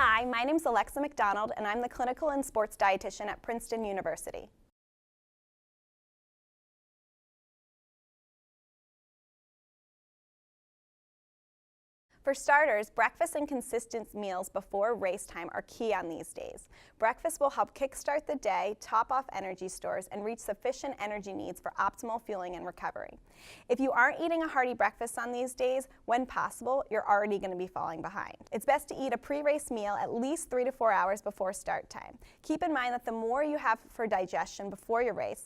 Hi, my name is Alexa McDonald, and I'm the Clinical and Sports Dietitian at Princeton University. For starters, breakfast and consistent meals before race time are key on these days. Breakfast will help kickstart the day, top off energy stores, and reach sufficient energy needs for optimal fueling and recovery. If you aren't eating a hearty breakfast on these days, when possible, you're already going to be falling behind. It's best to eat a pre-race meal at least 3 to 4 hours before start time. Keep in mind that the more you have for digestion before your race,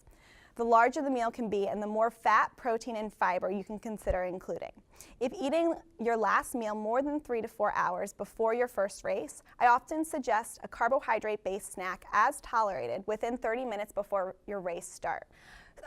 the larger the meal can be and the more fat, protein, and fiber you can consider including. If eating your last meal more than 3 to 4 hours before your first race, I often suggest a carbohydrate-based snack as tolerated within 30 minutes before your race start.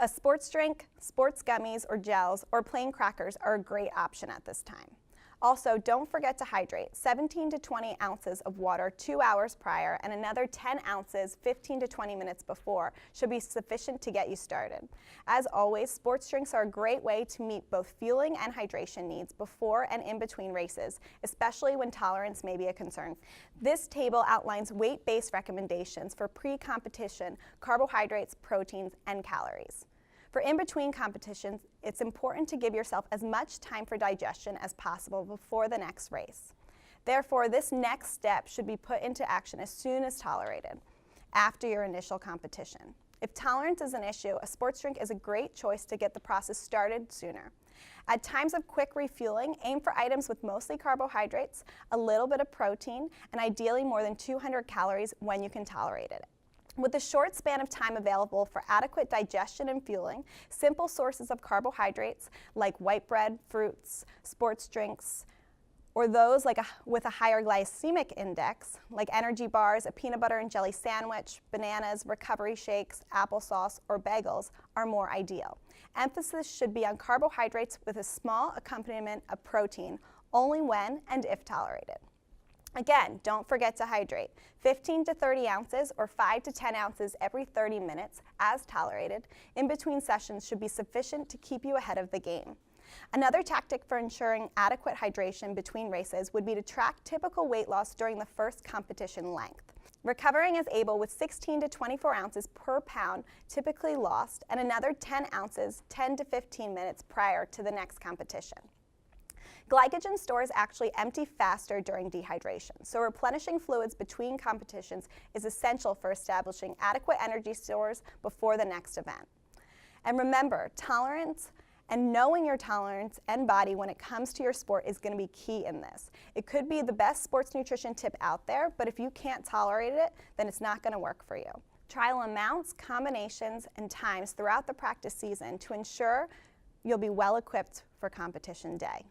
A sports drink, sports gummies or gels, or plain crackers are a great option at this time. Also, don't forget to hydrate. 17 to 20 ounces of water 2 hours prior and another 10 ounces 15 to 20 minutes before should be sufficient to get you started. As always, sports drinks are a great way to meet both fueling and hydration needs before and in between races, especially when tolerance may be a concern. This table outlines weight-based recommendations for pre-competition carbohydrates, proteins, and calories. For in-between competitions, it's important to give yourself as much time for digestion as possible before the next race. Therefore, this next step should be put into action as soon as tolerated, after your initial competition. If tolerance is an issue, a sports drink is a great choice to get the process started sooner. At times of quick refueling, aim for items with mostly carbohydrates, a little bit of protein, and ideally more than 200 calories when you can tolerate it. With a short span of time available for adequate digestion and fueling, simple sources of carbohydrates like white bread, fruits, sports drinks, or those with a higher glycemic index, like energy bars, a peanut butter and jelly sandwich, bananas, recovery shakes, applesauce, or bagels, are more ideal. Emphasis should be on carbohydrates with a small accompaniment of protein, only when and if tolerated. Again, don't forget to hydrate. 15 to 30 ounces or 5 to 10 ounces every 30 minutes, as tolerated, in between sessions should be sufficient to keep you ahead of the game. Another tactic for ensuring adequate hydration between races would be to track typical weight loss during the first competition length. Recovering is able with 16 to 24 ounces per pound typically lost and another 10 ounces 10 to 15 minutes prior to the next competition. Glycogen stores actually empty faster during dehydration, so replenishing fluids between competitions is essential for establishing adequate energy stores before the next event. And remember, tolerance and knowing your tolerance and body when it comes to your sport is going to be key in this. It could be the best sports nutrition tip out there, but if you can't tolerate it, then it's not going to work for you. Trial amounts, combinations, and times throughout the practice season to ensure you'll be well equipped for competition day.